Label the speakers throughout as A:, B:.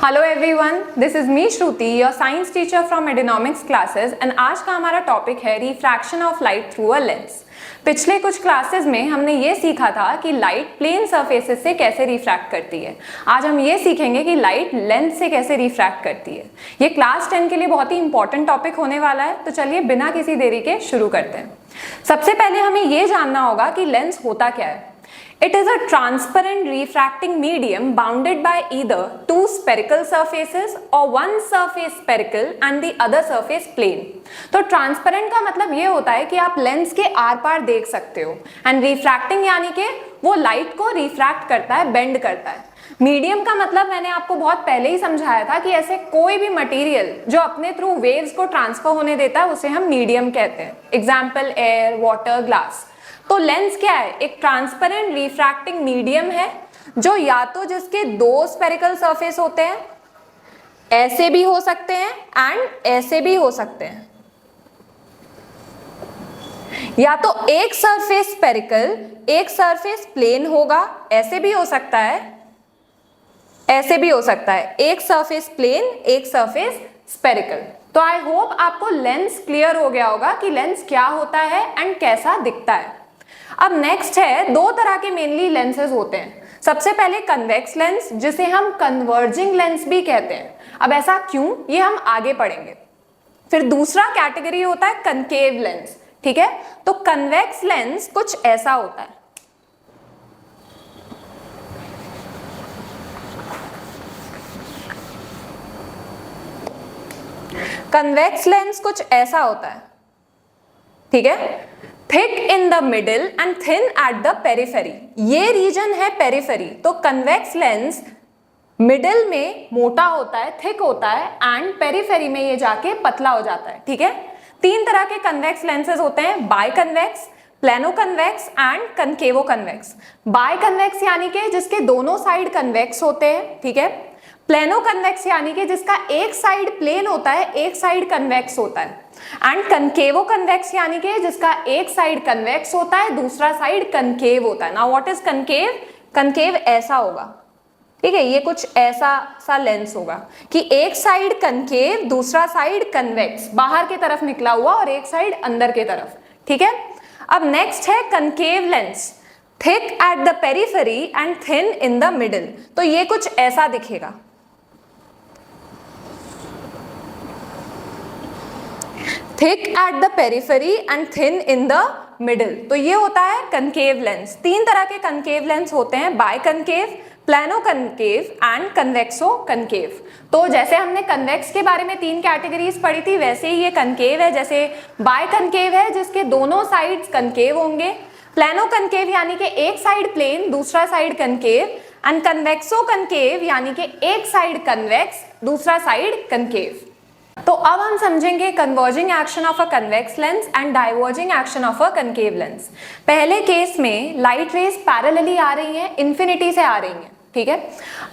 A: Hello everyone, this is me Shruti, your science teacher from Edunomics classes and आज का हमारा topic है refraction of light through a lens. पिछले कुछ classes में हमने ये सीखा था कि लाइट प्लेन सरफेसेस से कैसे रिफ्रैक्ट करती है। आज हम ये सीखेंगे कि लाइट लेंस से कैसे रिफ्रैक्ट करती है। ये क्लास 10 के लिए बहुत ही इंपॉर्टेंट टॉपिक होने वाला है, तो चलिए बिना किसी देरी के शुरू करते हैं। सबसे पहले हमें ये जानना होगा कि लेंस होता क्या है। It is a transparent refracting medium bounded by either two spherical surfaces or one surface spherical and the other surface plane। तो ट्रांसपेरेंट का मतलब ये होता है कि आप लेंस के आर पार देख सकते हो, एंड रिफ्रैक्टिंग यानी कि वो लाइट को रिफ्रैक्ट करता है, बेंड करता है। मीडियम का मतलब मैंने आपको बहुत पहले ही समझाया था कि ऐसे कोई भी मटेरियल जो अपने थ्रू वेव्स को ट्रांसफर होने देता है उसे हम मीडियम कहते हैं। Example air, water, glass. तो लेंस क्या है? एक ट्रांसपेरेंट रिफ्रैक्टिंग मीडियम है जो या तो जिसके दो स्फेरिकल सरफेस होते हैं, ऐसे भी हो सकते हैं एंड ऐसे भी हो सकते हैं, या तो एक सरफेस स्फेरिकल एक सरफेस प्लेन होगा, ऐसे भी हो सकता है, ऐसे भी हो सकता है, एक सरफेस प्लेन एक सरफेस स्फेरिकल। तो आई होप आपको लेंस क्लियर हो गया होगा कि लेंस क्या होता है एंड कैसा दिखता है। अब नेक्स्ट है, दो तरह के मेनली लेंसेज होते हैं। सबसे पहले कन्वेक्स लेंस, जिसे हम कन्वर्जिंग लेंस भी कहते हैं। अब ऐसा क्यों, ये हम आगे पढ़ेंगे। फिर दूसरा कैटेगरी होता है कनकेव लेंस। ठीक है, तो कन्वेक्स लेंस कुछ ऐसा होता है। कन्वेक्स लेंस कुछ ऐसा होता है, ठीक है। Thick in the middle and thin at the periphery, ये रीजन है पेरिफेरी। तो कन्वेक्स लेंस मिडिल में मोटा होता है, थिक होता है, एंड पेरिफेरी में ये जाके पतला हो जाता है। ठीक है, तीन तरह के कन्वेक्स लेंसेज होते हैं, biconvex, plano convex and concavo convex. Biconvex यानी कि जिसके दोनों साइड कन्वेक्स होते हैं, ठीक है। प्लेनो कन्वेक्स यानी कि जिसका एक साइड प्लेन होता है, एक साइड कन्वेक्स होता है, एंड कनकेवो कन्वेक्स यानी कि जिसका एक साइड कन्वेक्स होता है, दूसरा साइड कनकेव होता है। Now what is concave? Concave ऐसा होगा, ठीक है, ये कुछ ऐसा सा लेंस होगा कि एक साइड कनकेव, दूसरा साइड कन्वेक्स, बाहर की तरफ निकला हुआ और एक साइड अंदर की तरफ। ठीक है, अब नेक्स्ट है concave lens, thick at the periphery and thin in the middle. तो ये कुछ ऐसा दिखेगा, thick at the periphery and thin in the middle. तो ये होता है कनकेव लेंस। तीन तरह के कनकेव लेंस होते हैं, biconcave, plano concave and convexo concave. तो जैसे हमने कन्वेक्स के बारे में तीन कैटेगरीज पढ़ी थी, वैसे ही ये कनकेव है। जैसे बाय कनकेव है जिसके दोनों साइड्स कनकेव होंगे, प्लेनो कनकेव यानी कि एक साइड प्लेन दूसरा side concave, and convexo concave यानी कि एक साइड कन्वेक्स दूसरा साइड कनकेव। तो अब हम समझेंगे converging action of a convex lens and diverging action of a concave lens. पहले केस में लाइट रेज पैरेलली आ रही हैं, इन्फिनिटी से आ रही हैं, ठीक है।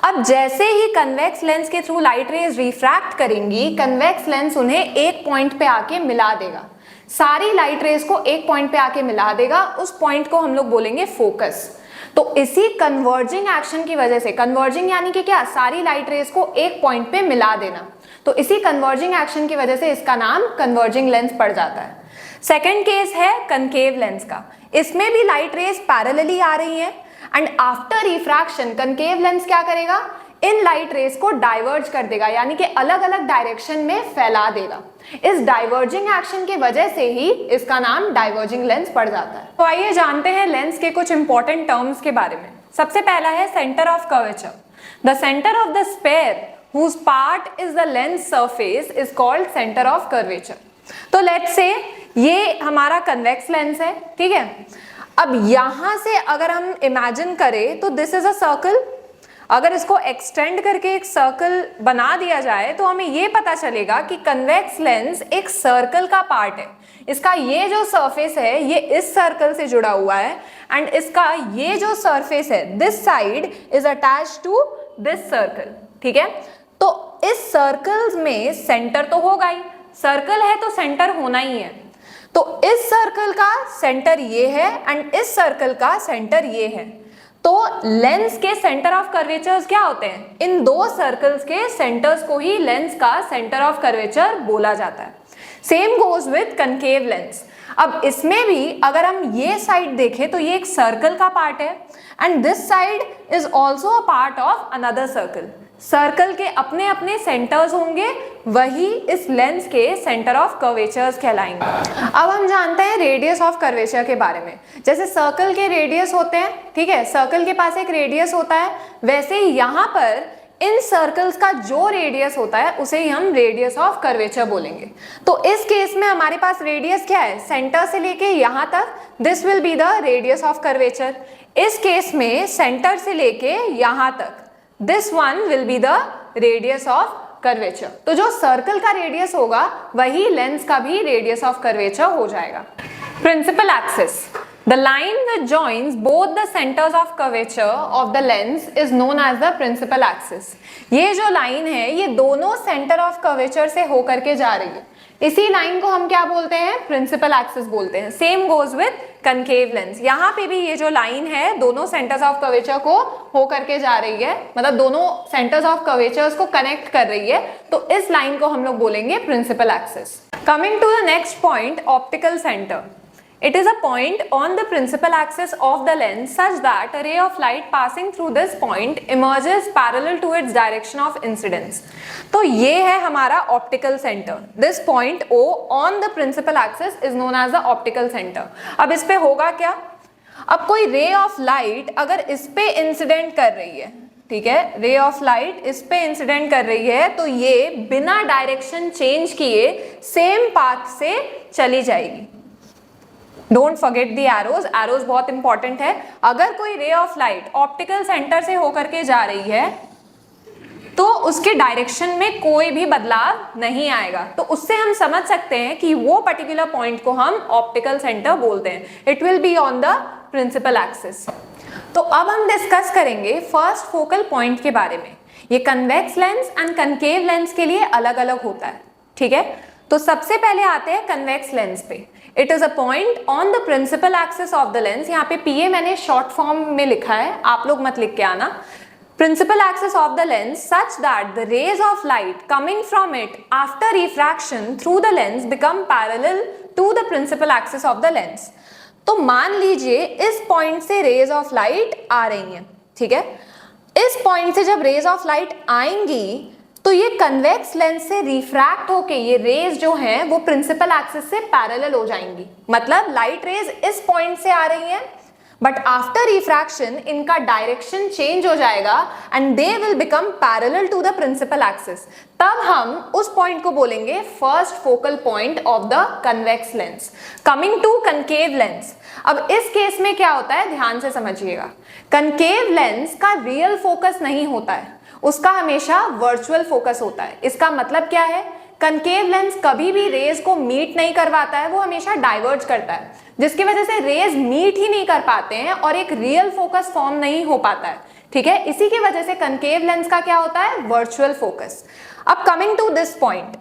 A: अब जैसे ही कन्वेक्स लेंस के थ्रू लाइट रेज रिफ्रैक्ट करेंगी, कन्वेक्स लेंस उन्हें एक पॉइंट पे आके मिला देगा, सारी लाइट रेज को एक पॉइंट पे आके मिला देगा। उस पॉइंट को हम लोग बोलेंगे फोकस। तो इसी कन्वर्जिंग एक्शन की वजह से, कन्वर्जिंग यानी कि क्या, सारी लाइट रेज को एक पॉइंट पे मिला देना, तो इसी कन्वर्जिंग एक्शन की वजह से इसका नाम कन्वर्जिंग लेंस पड़ जाता है। सेकंड केस है कनकेव लेंस का। इसमें भी लाइट रेज पैरेलली आ रही है, and after refraction concave lens क्या करेगा, इन लाइट रेज को डाइवर्ज कर देगा, यानी कि अलग अलग डायरेक्शन में फैला देगा। इस डाइवर्जिंग एक्शन की वजह से ही इसका नाम डाइवर्जिंग लेंस पड़ जाता है। तो आइए जानते हैं लेंस के कुछ इंपॉर्टेंट टर्म्स के बारे में। सबसे पहला है centre of curvature. The centre of the sphere whose part is the lens surface is called center of curvature। तो let's say ये हमारा कन्वेक्स लेंस है, ठीक है। अब यहां से अगर हम इमेजिन करें तो दिस इज अ सर्कल। अगर इसको एक्सटेंड करके एक सर्कल बना दिया जाए तो हमें ये पता चलेगा कि कन्वेक्स लेंस एक सर्कल का पार्ट है। इसका ये जो सरफेस है ये इस सर्कल से जुड़ा हुआ है, एंड इसका ये जो सरफेस है this side is attached to this circle, ठीक है। तो इस सर्कल में सेंटर तो होगा ही, सर्कल है तो सेंटर होना ही है। तो इस सर्कल का सेंटर ये है एंड इस सर्कल का सेंटर ये है। तो लेंस के सेंटर ऑफ कर्वेचर्स क्या होते हैं? इन दो सर्कल्स के सेंटर्स को ही लेंस का सेंटर ऑफ कर्वेचर बोला जाता है। Same goes with concave lens. अब इसमें भी अगर हम ये साइड देखें तो ये एक सर्कल का पार्ट है and this side is also a part of another circle. Circle के अपने अपने सेंटर्स होंगे, वही इस लेंस के सेंटर ऑफ कर्वेचर्स कहलाएंगे। अब हम जानते हैं रेडियस ऑफ कर्वेचर के बारे में। जैसे सर्कल के रेडियस होते हैं, ठीक है, सर्कल के पास एक रेडियस होता है, वैसे ही यहाँ पर इन सर्कल्स का जो रेडियस होता है उसे ही हम रेडियस ऑफ कर्वेचर बोलेंगे। तो इस केस में हमारे पास रेडियस क्या है? सेंटर से लेके यहाँ तक, this will be the radius of curvature. इस केस में सेंटर से लेके यहाँ तक, this one will be the radius of curvature. तो जो सर्कल का रेडियस होगा वही लेंस का भी रेडियस ऑफ कर्वेचर हो जाएगा। Principal axis, the line that joins both the centers of curvature of the lens is known as the principal axis। ये जो लाइन है ये दोनों सेंटर ऑफ कर्वेचर से होकर के जा रही है, इसी लाइन को हम क्या बोलते हैं? प्रिंसिपल एक्सिस बोलते हैं। Same goes with concave lens. यहाँ पे भी ये जो लाइन है दोनों सेंटर्स ऑफ कर्वेचर को होकर के जा रही है, मतलब दोनों सेंटर्स ऑफ कर्वेचर्स को कनेक्ट कर रही है, तो इस लाइन को हम लोग बोलेंगे principal axis. Coming to the next point, optical centre. It is a point on the principal axis of the lens such that a ray of light passing through this point emerges parallel to its direction of incidence। तो ये है हमारा optical center। This point O on the principal axis is known as the optical center। अब इस पे होगा क्या? अब कोई ray of light अगर इस पे इंसिडेंट कर रही है, ठीक है, रे ऑफ लाइट इस पे इंसिडेंट कर रही है, तो ये बिना डायरेक्शन चेंज किए सेम पाथ से चली जाएगी। Don't forget the arrows, arrows बहुत इंपॉर्टेंट है। अगर कोई ray of light optical centre से होकर के जा रही है तो उसके डायरेक्शन में कोई भी बदलाव नहीं आएगा, तो उससे हम समझ सकते हैं कि वो पर्टिकुलर पॉइंट को हम ऑप्टिकल सेंटर बोलते हैं। It will be on the principal axis. तो अब हम डिस्कस करेंगे फर्स्ट फोकल पॉइंट के बारे में। ये convex lens and concave lens के लिए अलग अलग होता है, ठीक है। तो सबसे पहले आते हैं कन्वेक्स लेंस पे। It is a point on the principal axis of the lens. यहाँ पे पीए मैंने शॉर्ट फॉर्म में लिखा है, आप लोग मत लिख के आना। Principal axis of the lens such that the rays of light coming from it after refraction through the lens become parallel to the principal axis of the lens। तो मान लीजिए इस पॉइंट से रेज ऑफ लाइट आ रही हैं, ठीक है। इस पॉइंट से जब रेज ऑफ लाइट आएंगी तो ये कन्वेक्स लेंस से रिफ्रैक्ट होके ये रेज जो हैं वो प्रिंसिपल एक्सिस से पैरेलल हो जाएंगी। मतलब लाइट रेज इस पॉइंट से आ रही हैं, बट आफ्टर रिफ्रैक्शन इनका डायरेक्शन चेंज हो जाएगा and they will become parallel to the principal axis. तब हम उस पॉइंट को बोलेंगे first focal point of the convex lens. Coming to concave lens, अब इस केस में क्या होता है ध्यान से समझिएगा। कनकेव लेंस का रियल फोकस नहीं होता है, उसका हमेशा वर्चुअल फोकस होता है। इसका मतलब क्या है? कनकेव लेंस कभी भी रेज को मीट नहीं करवाता है, वो हमेशा डाइवर्ज करता है, जिसकी वजह से रेज मीट ही नहीं कर पाते हैं और एक रियल फोकस फॉर्म नहीं हो पाता है, ठीक है। इसी की वजह से कनकेव लेंस का क्या होता है? Virtual focus. अब coming to this point,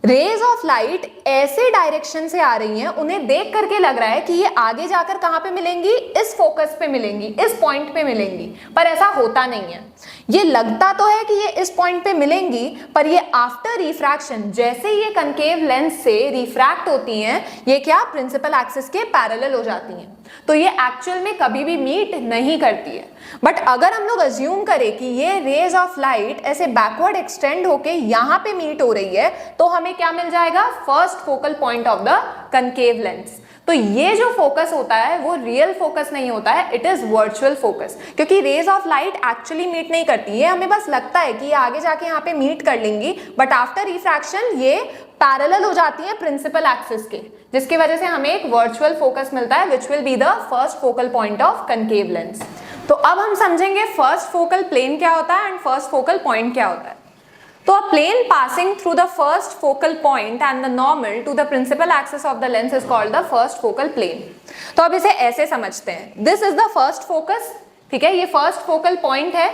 A: rays of light ऐसे डायरेक्शन से आ रही हैं, उन्हें देख करके लग रहा है कि ये आगे जाकर कहां पे मिलेंगी? इस फोकस पे मिलेंगी, इस पॉइंट पे मिलेंगी, पर ऐसा होता नहीं है। ये लगता तो है कि ये इस पॉइंट पे मिलेंगी, पर ये आफ्टर रिफ्रैक्शन जैसे ये कनकेव लेंस से रिफ्रैक्ट होती हैं, ये क्या प्रिंसिपल एक्सिस के पैरेलल हो जाती हैं, तो ये एक्चुअल में कभी भी मीट नहीं करती है। बट अगर हम लोग अज्यूम करें कि ये रेज ऑफ लाइट ऐसे बैकवर्ड एक्सटेंड होके यहाँ पे मीट हो रही है, तो हमें क्या मिल जाएगा? First focal point of the concave lens. तो ये जो फोकस होता है वो रियल फोकस नहीं होता है, इट इज वर्चुअल फोकस, क्योंकि rays of light actually meet नहीं करती है। हमें बस लगता है कि ये आगे जाके यहाँ पे मीट कर लेंगी, बट आफ्टर रिफ्रैक्शन ये पैरेलल हो जाती है प्रिंसिपल एक्सिस के, जिसकी वजह से हमें एक वर्चुअल फोकस मिलता है which will be the first focal point of concave lens. तो अब हम समझेंगे फर्स्ट फोकल प्लेन क्या होता है एंड फर्स्ट फोकल पॉइंट क्या होता है। तो a plane passing through the first focal point and the normal to the principal axis of the lens is called the first focal plane। तो अब इसे ऐसे समझते हैं, this is the first focus, ठीक है, ये फर्स्ट फोकल पॉइंट है।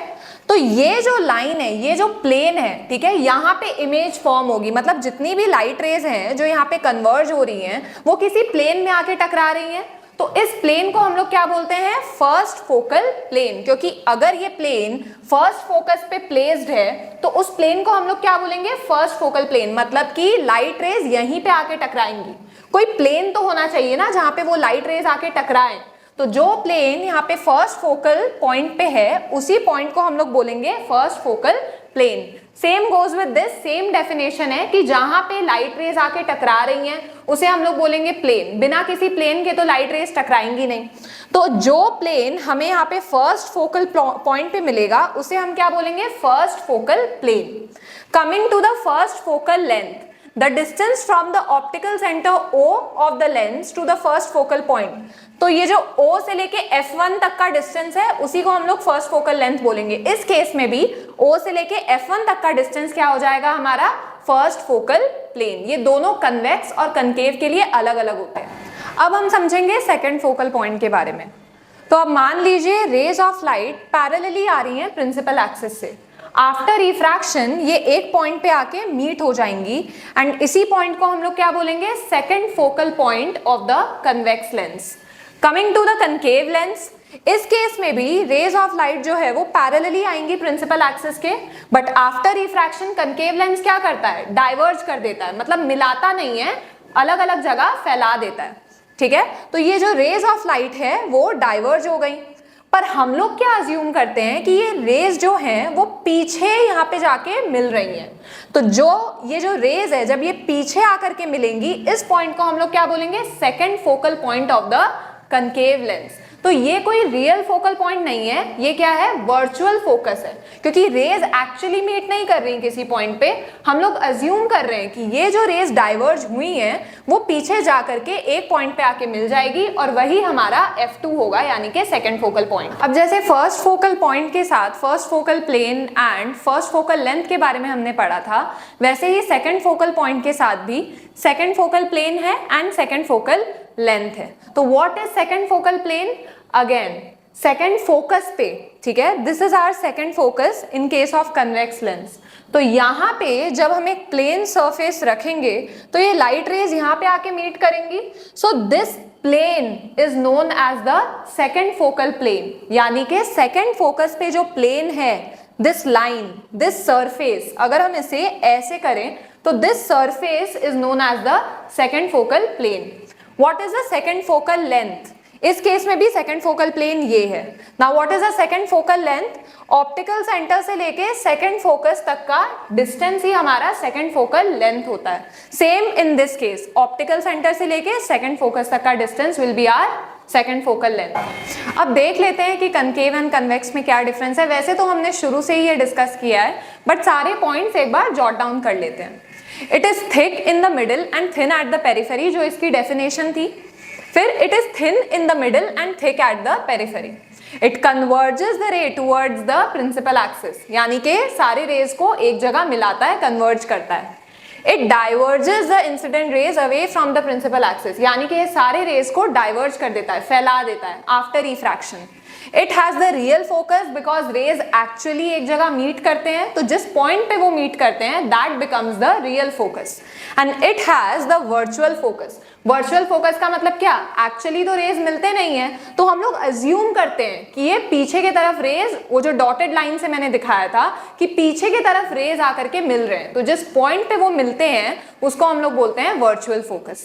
A: तो ये जो लाइन है, ये जो प्लेन है, ठीक है, यहाँ पे इमेज फॉर्म होगी, मतलब जितनी भी लाइट रेज हैं जो यहाँ पे कन्वर्ज हो रही हैं वो किसी प्लेन में आके टकरा रही हैं। तो इस प्लेन को हम लोग क्या बोलते हैं, फर्स्ट फोकल प्लेन, क्योंकि अगर ये प्लेन फर्स्ट फोकस पे प्लेस्ड है तो उस प्लेन को हम लोग क्या बोलेंगे, फर्स्ट फोकल प्लेन, मतलब कि लाइट रेज यहीं पे आके टकराएंगी। कोई प्लेन तो होना चाहिए ना जहां पे वो लाइट रेज आके टकराएं, तो जो प्लेन यहाँ पे फर्स्ट फोकल पॉइंट पे है उसी पॉइंट को हम लोग बोलेंगे first focal plane. Same goes with this, same definition है कि जहां पे लाइट रेज आके टकरा रही हैं उसे हम लोग बोलेंगे प्लेन, बिना किसी प्लेन के तो लाइट रेज टकराएंगी नहीं। तो जो प्लेन हमें यहाँ पे फर्स्ट फोकल पॉइंट पे मिलेगा उसे हम क्या बोलेंगे, first focal plane. Coming to the first focal length, the distance from the optical center O of the lens to the first focal point, तो ये जो O से लेके F1 तक का डिस्टेंस है उसी को हम लोग फर्स्ट फोकल लेंथ बोलेंगे। इस केस में भी O से लेके F1 तक का डिस्टेंस क्या हो जाएगा, हमारा फर्स्ट फोकल प्लेन। ये दोनों कन्वेक्स और कनकेव के लिए अलग अलग होते हैं। अब हम समझेंगे सेकंड फोकल पॉइंट के बारे में। तो अब मान लीजिए रेज ऑफ लाइट पैरेलली आ रही हैं प्रिंसिपल एक्सिस से, आफ्टर रिफ्रैक्शन ये एक पॉइंट पे आके मीट हो जाएंगी एंड इसी पॉइंट को हम लोग क्या बोलेंगे, second focal point of the convex lens. Coming to the concave lens, इस केस में भी रेज ऑफ लाइट जो है वो पैरेलली आएंगी प्रिंसिपल एक्सिस के, but after refraction concave lens क्या करता है, डाइवर्ज कर देता है, मतलब मिलाता नहीं है, अलग अलग जगह फैला देता है। ठीक है, तो ये जो रेज ऑफ लाइट है वो डाइवर्ज हो गई, पर हम लोग क्या अज्यूम करते हैं कि ये रेज जो हैं वो पीछे यहाँ पे जाके मिल रही हैं। तो ये जो रेज है जब ये पीछे आकर के मिलेंगी, इस पॉइंट को हम लोग क्या बोलेंगे, second focal point of the concave lens. तो ये कोई रियल फोकल पॉइंट नहीं है, ये क्या है, वर्चुअल फोकस है, क्योंकि रेज एक्चुअली मीट नहीं कर रही किसी पॉइंट पे। हम लोग अज्यूम कर रहे हैं कि ये जो रेज डाइवर्ज हुई हैं वो पीछे जा करके एक पॉइंट पे आके मिल जाएगी और वही हमारा F2 होगा, यानी कि सेकंड फोकल पॉइंट। अब जैसे फर्स्ट फोकल पॉइंट के साथ first focal plane and first focal length के बारे में हमने पढ़ा था, वैसे ही सेकंड फोकल पॉइंट के साथ भी सेकंड फोकल प्लेन है एंड सेकंड फोकल लेंथ है। तो what is second focal plane, again second focus पे, ठीक है, this is our second focus in case of convex lens. तो यहाँ पे जब हम एक प्लेन सरफेस रखेंगे तो ये लाइट रेज यहाँ पे आके मीट करेंगी, so this plane is known as the second focal plane, यानी कि सेकंड फोकस पे जो प्लेन है, दिस लाइन, दिस सरफेस, अगर हम इसे ऐसे करें तो this surface is known as the second focal plane. What is the second focal length, इस केस में भी सेकंड फोकल प्लेन ये है। Now what is the second focal length, optical centre से लेके सेकंड फोकस तक का डिस्टेंस ही हमारा सेकंड फोकल लेंथ होता है। Same in this case, optical centre से लेके सेकंड फोकस तक का distance will be our second focal length. अब देख लेते हैं कि कनकेव एंड कन्वेक्स में क्या डिफरेंस है। वैसे तो हमने शुरू से ही ये डिस्कस किया है, बट सारे पॉइंट्स एक बार जॉट डाउन कर लेते हैं। It is thick in the middle and thin at the periphery, जो इसकी डेफिनेशन थी। फिर it is thin in the middle and thick at the periphery. It converges the ray towards the principal axis, यानी कि सारे raise को एक जगह मिलाता है, कन्वर्ज करता है। It diverges the incident rays away from the principal axis, यानी कि सारे रेज को डाइवर्ज कर देता है, फैला देता है after refraction. It has the real focus because rays actually एक जगह मीट करते हैं, तो जिस पॉइंट पे वो मीट करते हैं that becomes the real focus. And it has the virtual focus. Virtual focus का मतलब क्या, एक्चुअली तो रेज मिलते नहीं है, तो हम लोग अज्यूम करते हैं कि ये पीछे की तरफ रेज, वो जो डॉटेड लाइन से मैंने दिखाया था कि पीछे की तरफ रेज आकर के मिल रहे हैं, तो जिस पॉइंट पे वो मिलते हैं उसको हम लोग बोलते हैं वर्चुअल फोकस।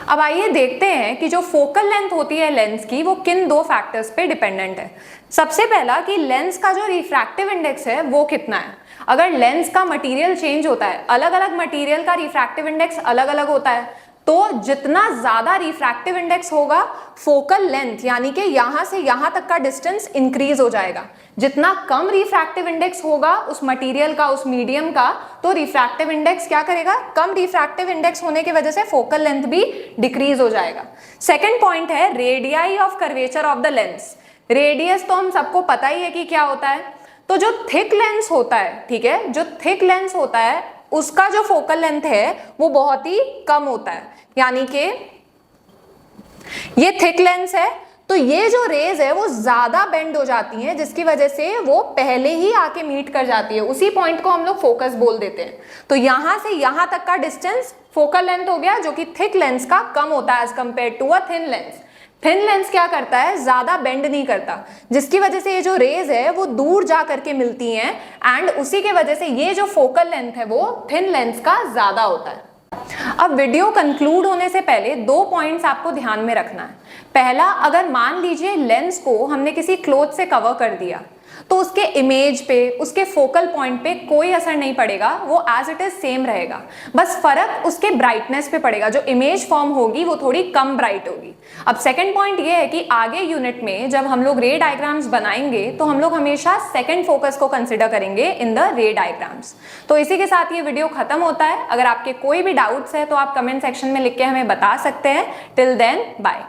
A: अब आइए देखते हैं कि जो फोकल लेंथ होती है लेंस की, वो किन दो फैक्टर्स पे डिपेंडेंट है। सबसे पहला कि लेंस का जो रिफ्रैक्टिव इंडेक्स है वो कितना है। अगर लेंस का मटेरियल चेंज होता है, अलग अलग मटेरियल का रिफ्रैक्टिव इंडेक्स अलग अलग होता है, तो जितना ज्यादा रिफ्रैक्टिव इंडेक्स होगा, फोकल लेंथ यानी कि यहां से यहां तक का डिस्टेंस इंक्रीज हो जाएगा। जितना कम रिफ्रैक्टिव इंडेक्स होगा उस मटेरियल का, उस मीडियम का, तो रिफ्रैक्टिव इंडेक्स क्या करेगा, कम रिफ्रैक्टिव इंडेक्स होने की वजह से फोकल लेंथ भी डिक्रीज हो जाएगा। सेकेंड पॉइंट है radii of curvature of the lens. Radius तो हम सबको पता ही है कि क्या होता है। तो जो थिक लेंस होता है, ठीक है, जो थिक लेंस होता है उसका जो फोकल लेंथ है वो बहुत ही कम होता है, यानी कि ये थिक लेंस है तो ये जो रेज है वो ज्यादा बेंड हो जाती हैं, जिसकी वजह से वो पहले ही आके मीट कर जाती है। उसी पॉइंट को हम लोग फोकस बोल देते हैं। तो यहां से यहां तक का डिस्टेंस फोकल लेंथ हो गया, जो कि थिक लेंस का कम होता है as compare to a thin lens. Thin lens क्या करता है, ज्यादा बेंड नहीं करता, जिसकी वजह से ये जो रेज है वो दूर जा करके मिलती हैं एंड उसी के वजह से ये जो फोकल लेंथ है वो थिन लेंस का ज्यादा होता है। अब वीडियो कंक्लूड होने से पहले 2 पॉइंट्स आपको ध्यान में रखना है। पहला, अगर मान लीजिए लेंस को हमने किसी क्लॉथ से कवर कर दिया तो उसके इमेज पे, उसके फोकल पॉइंट पे कोई असर नहीं पड़ेगा, वो एज इट इज सेम रहेगा। बस फर्क उसके ब्राइटनेस पे पड़ेगा, जो इमेज फॉर्म होगी वो थोड़ी कम ब्राइट होगी। अब सेकंड पॉइंट ये है कि आगे यूनिट में जब हम लोग रे डायग्राम्स बनाएंगे तो हम लोग हमेशा सेकंड फोकस को कंसिडर करेंगे इन द रे डायग्राम्स। तो इसी के साथ ये वीडियो खत्म होता है। अगर आपके कोई भी डाउट्स है तो आप कमेंट सेक्शन में लिख के हमें बता सकते हैं। Till then bye.